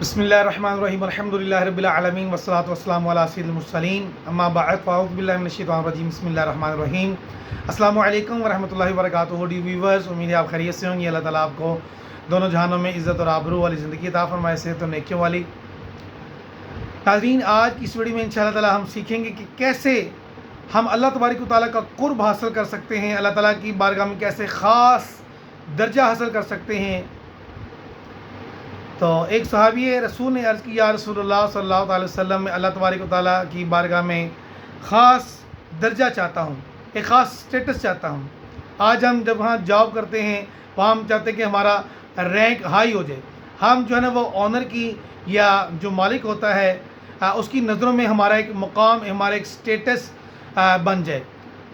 بسم اللہ الرحمن الرحیم الحمدللہ رب العالمین والصلاۃ والسلام علی سید المرسلین اما بعد فاعوذ باللہ من الشیطان الرجیم بسم اللہ الرحمن الرحیم السلام علیکم ورحمۃ اللہ وبرکاتہ ڈی ویورز، امید ہے آپ خیریت سے ہوں گے۔ اللہ تعالیٰ آپ کو دونوں جہانوں میں عزت اور آبرو والی زندگی عطا فرمائے، صحت اور نیکیوں والی۔ ناظرین، آج کی اس ویڈیو میں انشاءاللہ تعالیٰ ہم سیکھیں گے کہ کیسے ہم اللہ تبارک و تعالیٰ کا قرب حاصل کر سکتے ہیں، اللہ تعالیٰ کی بارگاہ میں کیسے خاص درجہ حاصل کر سکتے ہیں۔ تو ایک صحابی رسول نے عرض کی، یا رسول اللہ صلی اللہ علیہ وسلم، میں اللہ تبارک و تعالیٰ کی بارگاہ میں خاص درجہ چاہتا ہوں، ایک خاص سٹیٹس چاہتا ہوں۔ آج ہم جب وہاں جاب کرتے ہیں، وہاں ہم چاہتے ہیں کہ ہمارا رینک ہائی ہو جائے، ہم جو ہے نا وہ آنر کی یا جو مالک ہوتا ہے اس کی نظروں میں ہمارا ایک مقام، ہمارا ایک سٹیٹس بن جائے،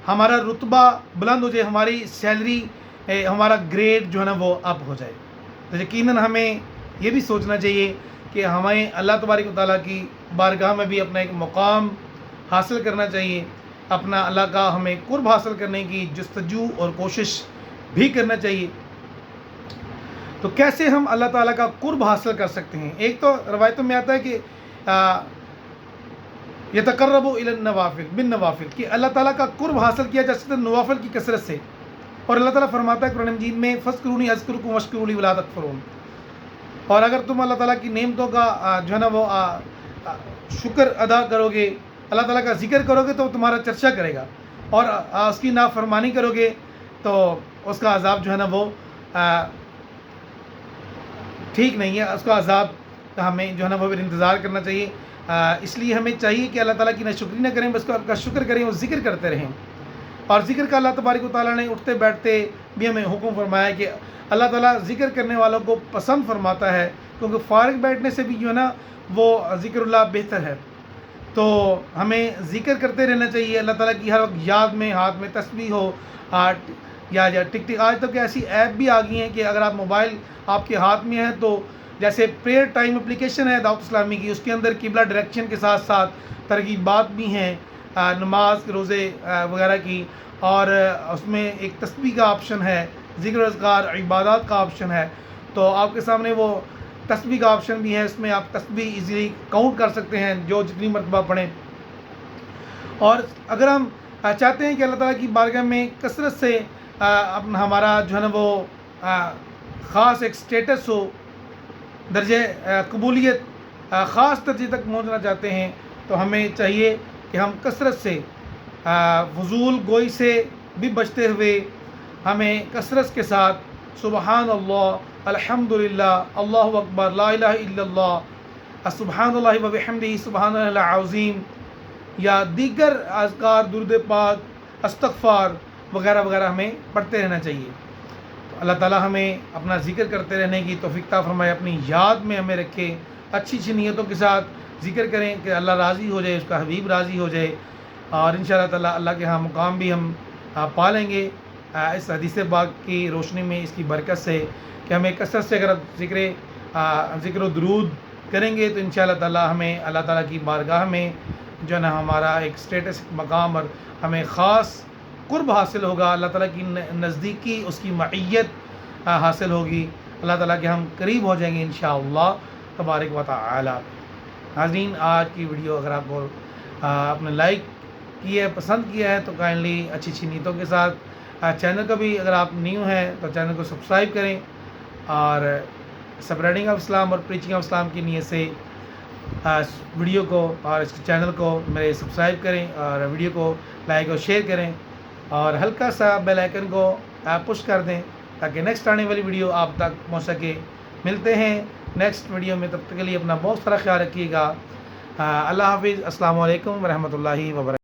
ہمارا رتبہ بلند ہو جائے، ہماری سیلری، ہمارا گریڈ جو ہے نا وہ اپ ہو جائے۔ تو یقیناً ہمیں یہ بھی سوچنا چاہیے کہ ہمیں اللہ تبارک و تعالیٰ کی بارگاہ میں بھی اپنا ایک مقام حاصل کرنا چاہیے، اپنا اللہ کا ہمیں قرب حاصل کرنے کی جستجو اور کوشش بھی کرنا چاہیے۔ تو کیسے ہم اللہ تعالیٰ کا قرب حاصل کر سکتے ہیں؟ ایک تو روایتوں میں آتا ہے کہ یتقرب الی النوافل بالنوافل، کہ اللہ تعالیٰ کا قرب حاصل کیا جا سکتا ہے نوافل کی کثرت سے۔ اور اللہ تعالیٰ فرماتا ہے قرآن مجید میں، فاذکرونی اذکرکم واشکروا لی ولا تکفرون، اور اگر تم اللہ تعالیٰ کی نعمتوں کا جو ہے نا وہ شکر ادا کرو گے، اللہ تعالیٰ کا ذکر کرو گے تو تمہارا چرچا کرے گا، اور اس کی نافرمانی کرو گے تو اس کا عذاب جو ہے نا وہ ٹھیک نہیں ہے، اس کا عذاب کا ہمیں جو ہے نا وہ انتظار کرنا چاہیے۔ اس لیے ہمیں چاہیے کہ اللہ تعالیٰ کی ناشکری نہ کریں، بس اس کا شکر کریں اور ذکر کرتے رہیں۔ اور ذکر کا اللہ تبارک و تعالیٰ نے اٹھتے بیٹھتے بھی ہمیں حکم فرمایا کہ اللہ تعالیٰ ذکر کرنے والوں کو پسند فرماتا ہے، کیونکہ فارغ بیٹھنے سے بھی جو ہے نا وہ ذکر اللہ بہتر ہے۔ تو ہمیں ذکر کرتے رہنا چاہیے، اللہ تعالیٰ کی ہر وقت یاد میں، ہاتھ میں تسبیح ہو یا ٹک ٹک۔ آج تک ایسی ایپ بھی آ گئی ہیں کہ اگر آپ موبائل آپ کے ہاتھ میں ہے تو جیسے پریئر ٹائم اپلیکیشن ہے دعوت اسلامی کی، اس کے اندر قبلہ ڈائریکشن کے ساتھ ساتھ ترغیبات بھی ہیں نماز روزے وغیرہ کی، اور اس میں ایک تسبیح کا آپشن ہے، ذکر اذکار عبادات کا آپشن ہے۔ تو آپ کے سامنے وہ تسبیح کا آپشن بھی ہے، اس میں آپ تسبیح ایزیلی کاؤنٹ کر سکتے ہیں جو جتنی مرتبہ پڑھیں۔ اور اگر ہم چاہتے ہیں کہ اللہ تعالیٰ کی بارگاہ میں کثرت سے اپنا ہمارا جو ہے نا وہ خاص ایک سٹیٹس ہو، درجہ قبولیت خاص درجے تک پہنچنا چاہتے ہیں، تو ہمیں چاہیے کہ ہم کثرت سے فضول گوئی سے بھی بچتے ہوئے ہمیں کثرت کے ساتھ سبحان اللہ، الحمدللہ، اللہ اکبر، لا الہ الا اللہ، سبحان اللہ وبحمدہ، سبحان اللہ العظیم، یا دیگر اذکار، درود پاک، استغفار وغیرہ وغیرہ ہمیں پڑھتے رہنا چاہیے۔ تو اللہ تعالیٰ ہمیں اپنا ذکر کرتے رہنے کی توفیق عطا فرمائے، اپنی یاد میں ہمیں رکھے، اچھی اچھی نیتوں کے ساتھ ذکر کریں کہ اللہ راضی ہو جائے، اس کا حبیب راضی ہو جائے، اور انشاءاللہ تعالیٰ اللہ کے ہاں مقام بھی ہم پا لیں گے اس حدیث پاک کی روشنی میں، اس کی برکت سے کہ ہمیں کثرت سے اگر ذکر و درود کریں گے تو انشاءاللہ تعالیٰ ہمیں اللہ تعالیٰ کی بارگاہ میں جو ہے نا ہمارا ایک سٹیٹس، مقام، اور ہمیں خاص قرب حاصل ہوگا، اللہ تعالیٰ کی نزدیکی، اس کی معیت حاصل ہوگی، اللہ تعالیٰ کے ہم قریب ہو جائیں گے انشاءاللہ تبارک و تعالی۔ ناظرین، آج کی ویڈیو اگر آپ کو آپ نے لائک کی ہے، پسند کیا ہے، تو کائنڈلی اچھی اچھی نیتوں کے ساتھ چینل کو بھی، اگر آپ نیو ہیں تو چینل کو سبسکرائب کریں، اور سپریڈنگ آف اسلام اور پریچنگ آف اسلام کی نیت سے ویڈیو کو اور اس چینل کو میرے سبسکرائب کریں، اور ویڈیو کو لائک اور شیئر کریں، اور ہلکا سا بیل آئیکن کو پش کر دیں تاکہ نیکسٹ آنے والی ویڈیو آپ تک پہنچ سکے۔ ملتے ہیں نیکسٹ ویڈیو میں، تب تک کے لیے اپنا بہت سارا خیال رکھیے گا۔ اللہ حافظ، السلام علیکم ورحمۃ اللہ وبرکاتہ۔